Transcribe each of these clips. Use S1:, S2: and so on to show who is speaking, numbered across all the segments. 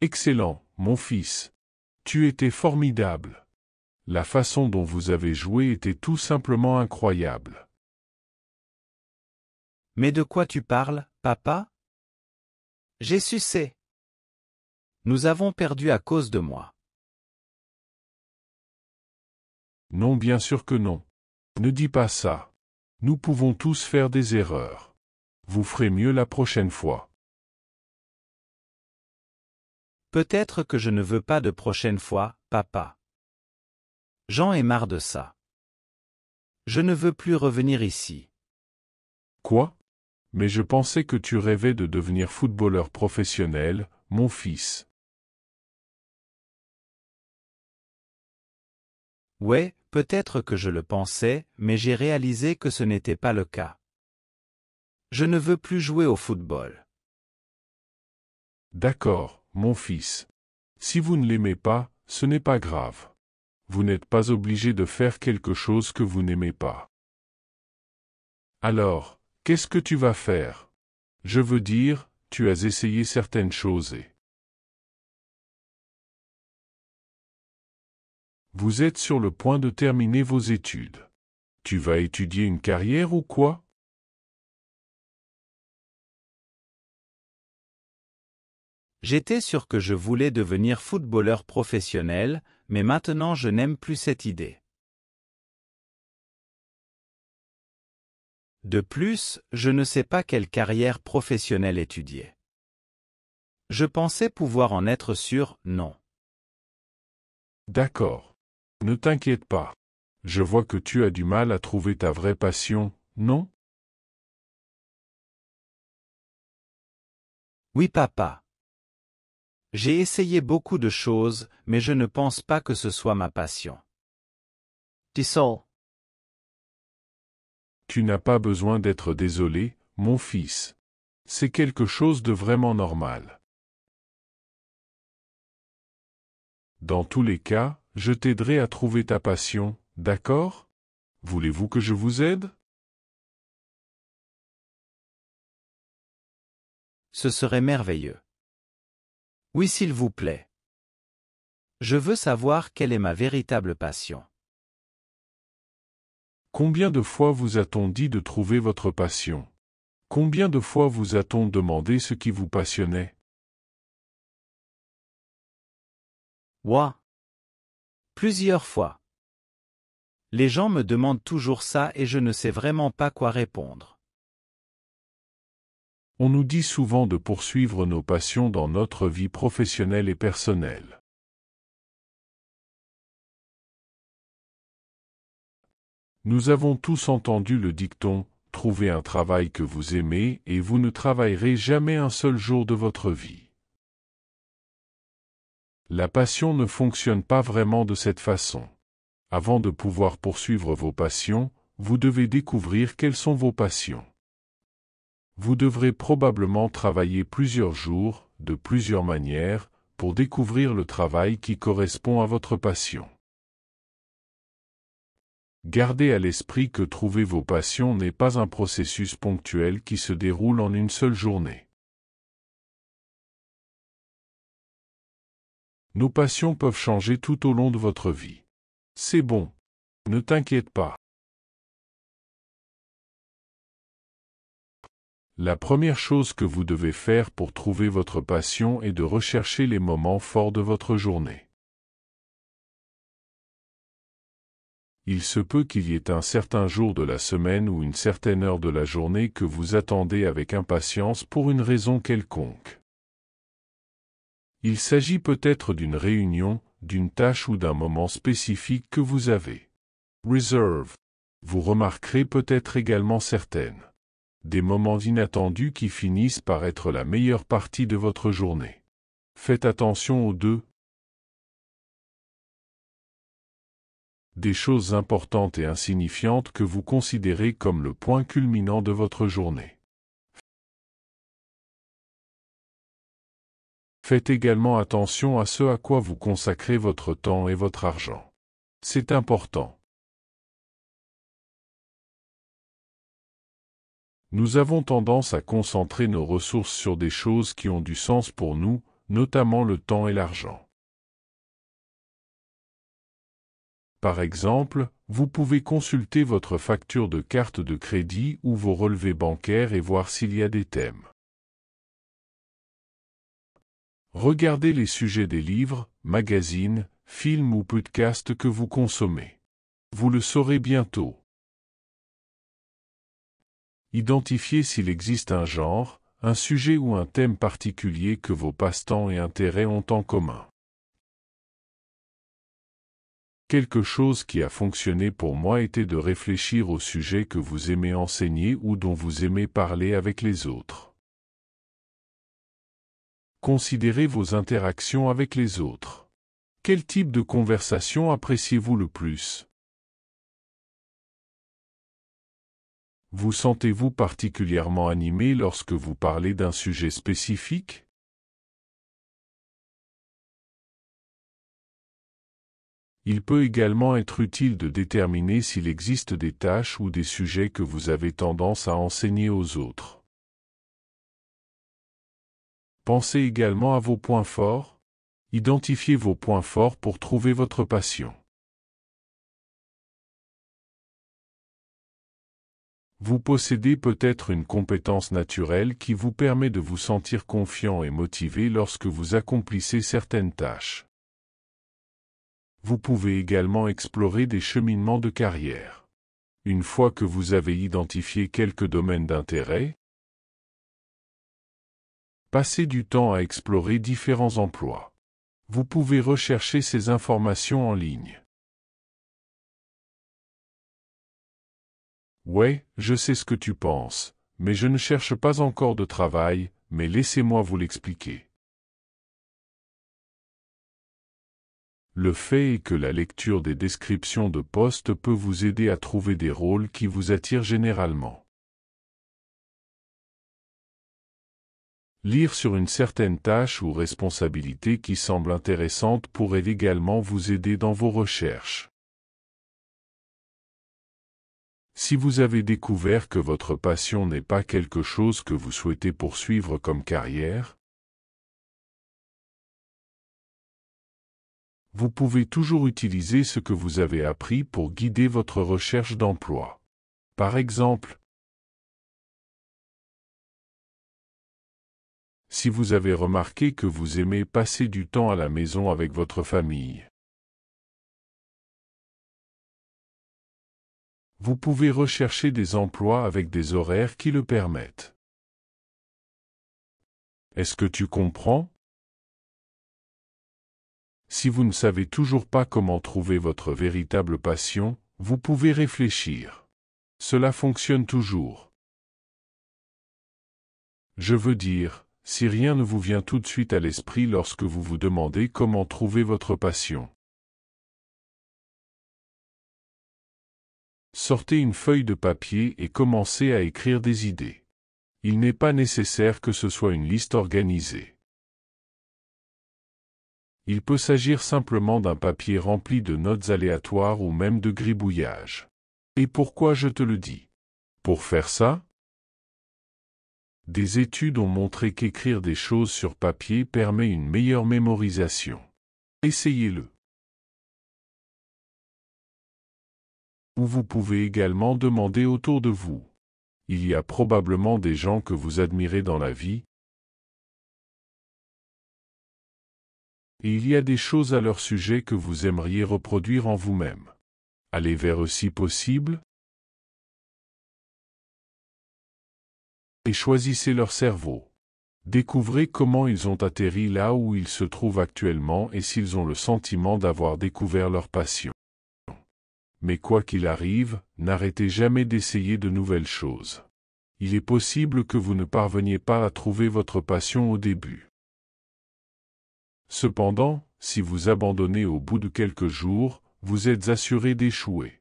S1: Excellent, mon fils. Tu étais formidable. La façon dont vous avez joué était tout simplement incroyable.
S2: Mais de quoi tu parles, papa? J'ai sucé. Nous avons perdu à cause de moi.
S1: Non, bien sûr que non. Ne dis pas ça. Nous pouvons tous faire des erreurs. Vous ferez mieux la prochaine fois.
S2: Peut-être que je ne veux pas de prochaine fois, papa. J'en ai marre de ça. Je ne veux plus revenir ici.
S1: Quoi? Mais je pensais que tu rêvais de devenir footballeur professionnel, mon fils.
S2: Ouais, peut-être que je le pensais, mais j'ai réalisé que ce n'était pas le cas. Je ne veux plus jouer au football.
S1: D'accord, mon fils. Si vous ne l'aimez pas, ce n'est pas grave. Vous n'êtes pas obligé de faire quelque chose que vous n'aimez pas. Alors, qu'est-ce que tu vas faire? Je veux dire, tu as essayé certaines choses et... Vous êtes sur le point de terminer vos études. Tu vas étudier une carrière ou quoi?
S2: J'étais sûr que je voulais devenir footballeur professionnel, mais maintenant je n'aime plus cette idée. De plus, je ne sais pas quelle carrière professionnelle étudier. Je pensais pouvoir en être sûr, non.
S1: D'accord. Ne t'inquiète pas. Je vois que tu as du mal à trouver ta vraie passion, non?
S2: Oui, papa. J'ai essayé beaucoup de choses, mais je ne pense pas que ce soit ma passion. Désolé.
S1: Tu n'as pas besoin d'être désolé, mon fils. C'est quelque chose de vraiment normal. Dans tous les cas, je t'aiderai à trouver ta passion, d'accord? Voulez-vous que je vous aide?
S2: Ce serait merveilleux. Oui, s'il vous plaît. Je veux savoir quelle est ma véritable passion.
S1: Combien de fois vous a-t-on dit de trouver votre passion? Combien de fois vous a-t-on demandé ce qui vous passionnait?
S2: Ouah. Plusieurs fois. Les gens me demandent toujours ça et je ne sais vraiment pas quoi répondre.
S1: On nous dit souvent de poursuivre nos passions dans notre vie professionnelle et personnelle. Nous avons tous entendu le dicton « Trouvez un travail que vous aimez et vous ne travaillerez jamais un seul jour de votre vie ». La passion ne fonctionne pas vraiment de cette façon. Avant de pouvoir poursuivre vos passions, vous devez découvrir quelles sont vos passions. Vous devrez probablement travailler plusieurs jours, de plusieurs manières, pour découvrir le travail qui correspond à votre passion. Gardez à l'esprit que trouver vos passions n'est pas un processus ponctuel qui se déroule en une seule journée. Nos passions peuvent changer tout au long de votre vie. C'est bon. Ne t'inquiète pas. La première chose que vous devez faire pour trouver votre passion est de rechercher les moments forts de votre journée. Il se peut qu'il y ait un certain jour de la semaine ou une certaine heure de la journée que vous attendez avec impatience pour une raison quelconque. Il s'agit peut-être d'une réunion, d'une tâche ou d'un moment spécifique que vous avez. Reserve. Vous remarquerez peut-être également certaines. Des moments inattendus qui finissent par être la meilleure partie de votre journée. Faites attention aux deux. Des choses importantes et insignifiantes que vous considérez comme le point culminant de votre journée. Faites également attention à ce à quoi vous consacrez votre temps et votre argent. C'est important. Nous avons tendance à concentrer nos ressources sur des choses qui ont du sens pour nous, notamment le temps et l'argent. Par exemple, vous pouvez consulter votre facture de carte de crédit ou vos relevés bancaires et voir s'il y a des thèmes. Regardez les sujets des livres, magazines, films ou podcasts que vous consommez. Vous le saurez bientôt. Identifiez s'il existe un genre, un sujet ou un thème particulier que vos passe-temps et intérêts ont en commun. Quelque chose qui a fonctionné pour moi était de réfléchir au sujet que vous aimez enseigner ou dont vous aimez parler avec les autres. Considérez vos interactions avec les autres. Quel type de conversation appréciez-vous le plus? Vous sentez-vous particulièrement animé lorsque vous parlez d'un sujet spécifique? Il peut également être utile de déterminer s'il existe des tâches ou des sujets que vous avez tendance à enseigner aux autres. Pensez également à vos points forts. Identifiez vos points forts pour trouver votre passion. Vous possédez peut-être une compétence naturelle qui vous permet de vous sentir confiant et motivé lorsque vous accomplissez certaines tâches. Vous pouvez également explorer des cheminements de carrière. Une fois que vous avez identifié quelques domaines d'intérêt, passez du temps à explorer différents emplois. Vous pouvez rechercher ces informations en ligne. Ouais, je sais ce que tu penses, mais je ne cherche pas encore de travail, mais laissez-moi vous l'expliquer. Le fait est que la lecture des descriptions de postes peut vous aider à trouver des rôles qui vous attirent généralement. Lire sur une certaine tâche ou responsabilité qui semble intéressante pourrait également vous aider dans vos recherches. Si vous avez découvert que votre passion n'est pas quelque chose que vous souhaitez poursuivre comme carrière, vous pouvez toujours utiliser ce que vous avez appris pour guider votre recherche d'emploi. Par exemple, si vous avez remarqué que vous aimez passer du temps à la maison avec votre famille, vous pouvez rechercher des emplois avec des horaires qui le permettent. Est-ce que tu comprends? Si vous ne savez toujours pas comment trouver votre véritable passion, vous pouvez réfléchir. Cela fonctionne toujours. Je veux dire, si rien ne vous vient tout de suite à l'esprit lorsque vous vous demandez comment trouver votre passion. Sortez une feuille de papier et commencez à écrire des idées. Il n'est pas nécessaire que ce soit une liste organisée. Il peut s'agir simplement d'un papier rempli de notes aléatoires ou même de gribouillage. Et pourquoi je te le dis? Pour faire ça, des études ont montré qu'écrire des choses sur papier permet une meilleure mémorisation. Essayez-le. Ou vous pouvez également demander autour de vous. Il y a probablement des gens que vous admirez dans la vie, et il y a des choses à leur sujet que vous aimeriez reproduire en vous-même. Allez vers eux si possible, et choisissez leur cerveau. Découvrez comment ils ont atterri là où ils se trouvent actuellement et s'ils ont le sentiment d'avoir découvert leur passion. Mais quoi qu'il arrive, n'arrêtez jamais d'essayer de nouvelles choses. Il est possible que vous ne parveniez pas à trouver votre passion au début. Cependant, si vous abandonnez au bout de quelques jours, vous êtes assuré d'échouer.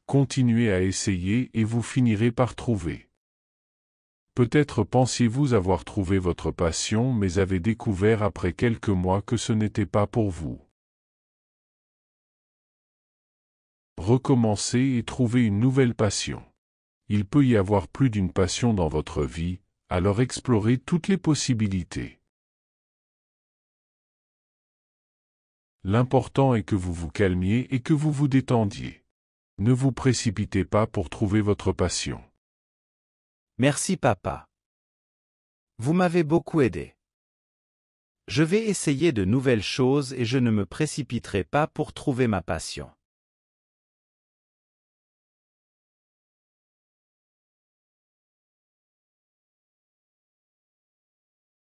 S1: Continuez à essayer et vous finirez par trouver. Peut-être pensiez-vous avoir trouvé votre passion mais avez découvert après quelques mois que ce n'était pas pour vous. Recommencez et trouvez une nouvelle passion. Il peut y avoir plus d'une passion dans votre vie, alors explorez toutes les possibilités. L'important est que vous vous calmiez et que vous vous détendiez. Ne vous précipitez pas pour trouver votre passion.
S2: Merci papa. Vous m'avez beaucoup aidé. Je vais essayer de nouvelles choses et je ne me précipiterai pas pour trouver ma passion.